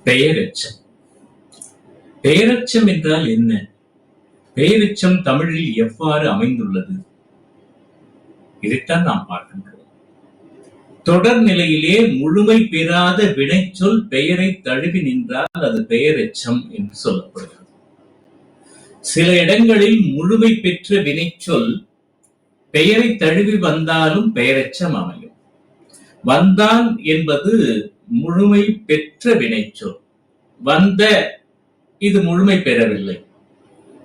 பெயரெச்சம். பெயரெச்சம் என்றால் என்ன? பெயரெச்சம் தமிழில் எவ்வாறு அமைந்துள்ளது? இதைத்தான் நாம் பார்க்கின்றோம். தொடர் நிலையிலே முழுமை பெறாத வினைச்சொல் பெயரை தழுவி நின்றால் அது பெயரெச்சம் என்று சொல்லப்படுகிறது. சில இடங்களில் முழுமை பெற்ற வினைச்சொல் பெயரை தழுவி வந்தாலும் பெயரெச்சம் அமையும். வந்தான் என்பது முழுமை பெற்ற வினைச்சொல். வந்த இது முழுமை பெறவில்லை.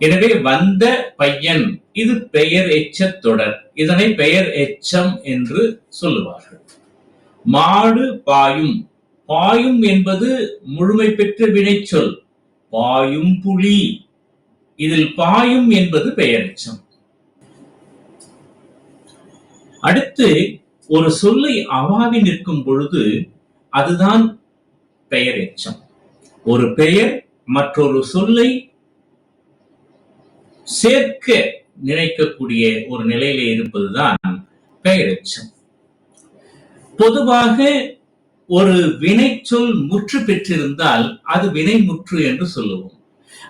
எனவே வந்த பையன் இது பெயர் எச்சத் தொடர். இதனை பெயர் எச்சம் என்று சொல்லுவார்கள். மாடு பாயும். பாயும் என்பது முழுமை பெற்ற வினைச்சொல். பாயும் புலி. இதில் பாயும் என்பது பெயரெச்சம். அடுத்து ஒரு சொல்லை அவாவி நிற்கும் பொழுது அதுதான் பெயர் எச்சம். ஒரு பெயர் மற்றொரு சொல்லை சேர்க்க நினைக்கக்கூடிய ஒரு நிலையிலே இருப்பதுதான் பெயரெச்சம். பொதுவாக ஒரு வினைச்சொல் முற்று பெற்றிருந்தால் அது வினைமுற்று என்று சொல்லுவோம்.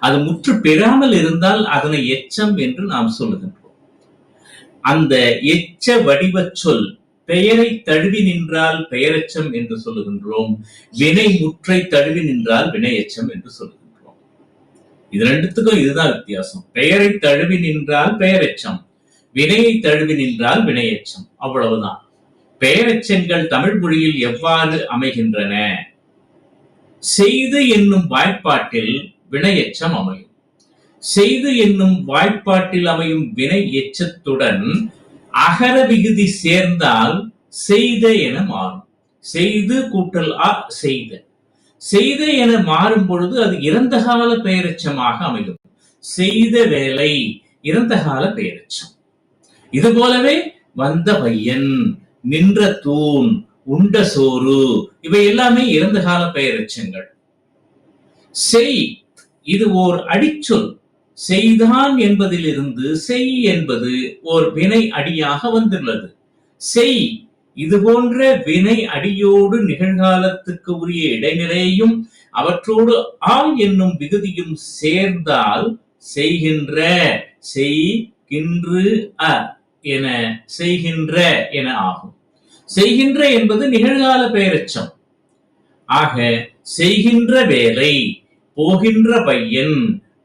அது முற்று பெறாமல் இருந்தால் அதனை எச்சம் என்று நாம் சொல்லுகின்றோம். அந்த எச்ச வடிவச் சொல் பெயரை தழுவி நின்றால் பெயரெச்சம் என்று சொல்லுகின்றோம். வினை முற்றை தழுவி நின்றால் வினை எச்சம் என்று சொல்லுகின்றோம். இது ரெண்டுத்துக்கும் இதுதான் வித்தியாசம். பெயரை தழுவி நின்றால் பெயரெச்சம், வினையை தழுவி நின்றால் வினையெச்சம். அவ்வளவுதான். பெயரெச்சங்கள் தமிழ் மொழியில் எவ்வாறு அமைகின்றன? செய்து என்னும் வாய்ப்பாட்டில் வினையெச்சம் அமையும். செய்து என்னும் வாய்ப்பாட்டில் அமையும் வினை எச்சத்துடன் அகர விகுதி சேர்ந்தால் செய்த என மாறும். செய்து கூட்டல் செய்த. செய்த என மாறும் பொழுது அது இறந்த கால பெயரெச்சமாக அமையும். செய்த வேலை இறந்த கால பெயரெச்சம். இது போலவே வந்த பையன், நின்ற தூண், உண்ட சோறு இவை எல்லாமே இறந்த கால பெயரெச்சங்கள். செய் இது ஓர் அடிச்சொல். செய்தான் என்பதிலிருந்து செய் என்பது ஓர் வினை அடியாக வந்துள்ளது. செய் இது போன்ற வினை அடியோடு நிகழ்காலத்துக்கு உரிய இடைநிலையையும் அவற்றோடு என்னும் விகுதியும் சேர்ந்தால் செய்கின்ற, செய்கின்று என செய்கின்ற என ஆகும். செய்கின்ற என்பது நிகழ்கால பெயரெச்சம். ஆக செய்கின்ற வேலை, போகின்ற பையன்,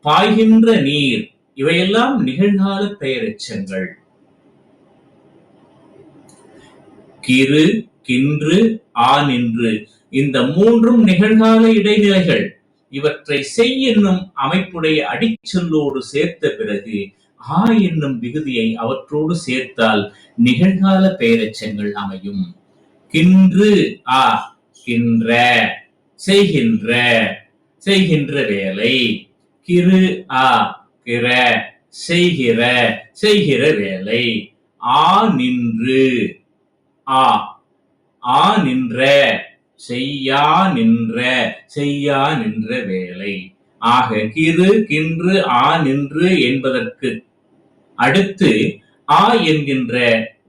பாய்கின்ற நீர் இவையெல்லாம் நிகழ்கால பெயரெச்சங்கள். கிறு, கின்று, நின்று இந்த மூன்றும் நிகழ்கால இடைநிலைகள். இவற்றை செய் என்னும் அமைப்புடைய அடிச்சொல்லோடு சேர்த்த பிறகு என்னும் விகுதியை அவற்றோடு சேர்த்தால் நிகழ்கால பெயரெச்சங்கள் அமையும். கின்று கின்ற, செய்கின்ற, செய்கின்ற வேலை. கிறு கிற, செய்கிற, செய்கிற வேலை. நின்று, நின்ற, செய்யா நின்ற, செய்யா நின்ற வேலை. ஆக கிறு, கின்று, நின்று என்பதற்கு அடுத்து என்கின்ற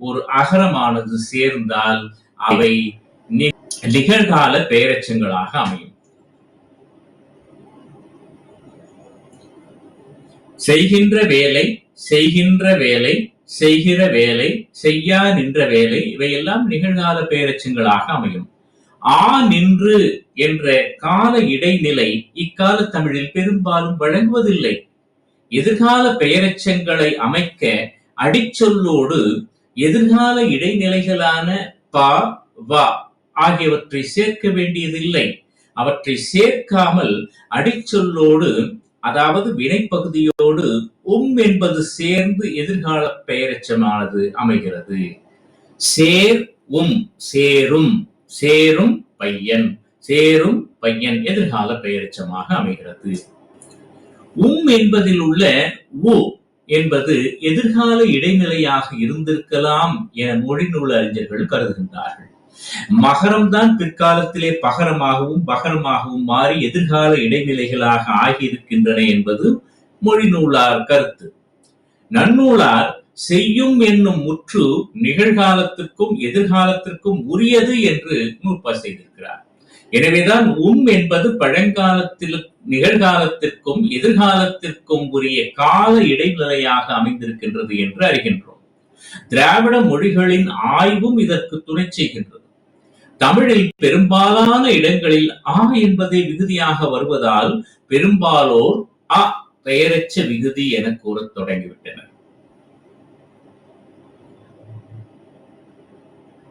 ஒரு அகரமானது சேர்ந்தால் அவை நிகழ்கால பெயரெச்சங்களாக அமையும். செய்கின்ற வேலை, செய்கின்ற வேலை, செய்கிற வேலை, செய்யா நின்ற வேலை இவையெல்லாம் நிகழ்கால பெயரெச்சங்களாக அமையும். நின்று என்ற கால இடைநிலை இக்கால தமிழில் பெரும்பாலும் வழங்குவதில்லை. எதிர்கால பெயரெச்சங்களை அமைக்க அடிச்சொல்லோடு எதிர்கால இடைநிலைகளான ஆகியவற்றை சேர்க்க வேண்டியதில்லை. அவற்றை சேர்க்காமல் அடிச்சொல்லோடு, அதாவது வினைப்பகுதியோடு என்பது சேர்ந்து எதிர்கால பெயரெச்சமானது அமைகிறது. சேர், சேரும், சேரும் பையன், சேரும் பையன் எதிர்கால பெயரெச்சமாக அமைகிறது. என்பதில் உள்ள என்பது எதிர்கால இடைநிலையாக இருந்திருக்கலாம் என மொழி நூல் அறிஞர்கள் கருதுகின்றார்கள். மகரம்தான் பிற்காலத்திலே பகரமாகவும் பகரமாகவும் மாறி எதிர்கால இடைநிலைகளாக ஆகியிருக்கின்றன என்பது மொழி நூலார் கருத்து. நன்னூலார் செய்யும் என்னும் முற்று நிகழ்காலத்திற்கும் எதிர்காலத்திற்கும் உரியது என்று நூற்பா செய்திருக்கிறார். எனவேதான் என்பது பழங்காலத்தில் நிகழ்காலத்திற்கும் எதிர்காலத்திற்கும் உரிய கால இடைநிலையாக அமைந்திருக்கின்றது என்று அறிகின்றோம். திராவிட மொழிகளின் ஆய்வும் இதற்கு துணை செய்கின்றது. தமிழில் பெரும்பாலான இடங்களில் ஆ என்பதே விகுதியாக வருவதால் பெரும்பாலோர் அ பெயரச்ச விகுதி என கூறத் தொடங்கிவிட்டனர்.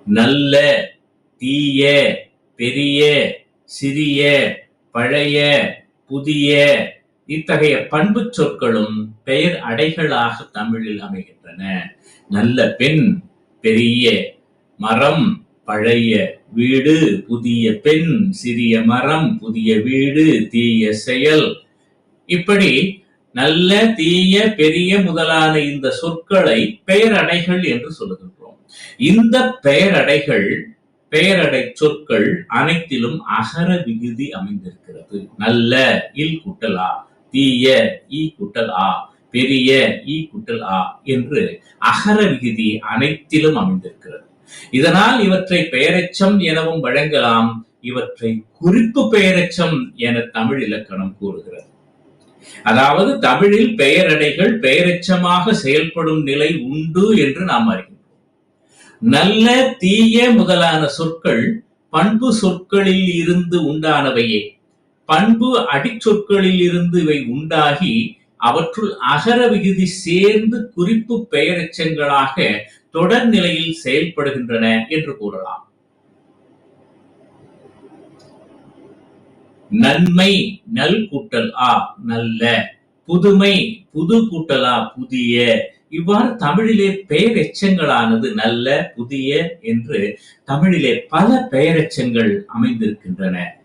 நல்ல, தீய, பெரிய, சிறிய, பழைய, புதிய இத்தகைய பண்பு சொற்களும் பெயர் அடைகளாக தமிழில் அமைகின்றன. நல்ல பெண், பெரிய மரம், பழைய வீடு, புதிய பெண், சிறிய மரம், புதிய வீடு, தீய செயல். இப்படி நல்ல, தீய, பெரிய முதலான இந்த சொற்களை பெயரடைகள் என்று சொல்லுகின்றோம். இந்த பெயரடை சொற்கள் அனைத்திலும் அகர விகுதி அமைந்திருக்கிறது. நல்ல இல் கூட்டல் ஆ, தீய ஈ கூட்டல் ஆ, பெரிய ஈ கூட்டல் ஆ என்று அகர விகுதி அனைத்திலும் அமைந்திருக்கிறது. இதனால் இவற்றை பெயரெச்சம் எனவும் வழங்கலாம். இவற்றை குறிப்பு பெயரெச்சம் என தமிழ் இலக்கணம் கூறுகிறது. அதாவது தமிழில் பெயரடைகள் பெயரெச்சமாக செயல்படும் நிலை உண்டு என்று நாம் அறிகிறோம். நல்ல, தீய முதலான சொற்கள் பண்பு சொற்களில் இருந்து உண்டானவையே. பண்பு அடிச்சொற்களில் இருந்து இவை உண்டாகி அவற்றுள் அகர விகுதி சேர்ந்து குறிப்பு பெயரெச்சங்களாக தொடர் நிலையில் செயல்படுகின்றன என்று கூறலாம். நன்மை நல் கூட்டல் ஆ, நல்ல. புதுமை புது கூட்டல் ஆ, புதிய. இவ்வாறு தமிழிலே பெயர் எச்சங்களானது நல்ல, புதிய என்று தமிழிலே பல பெயரெச்சங்கள் அமைந்திருக்கின்றன.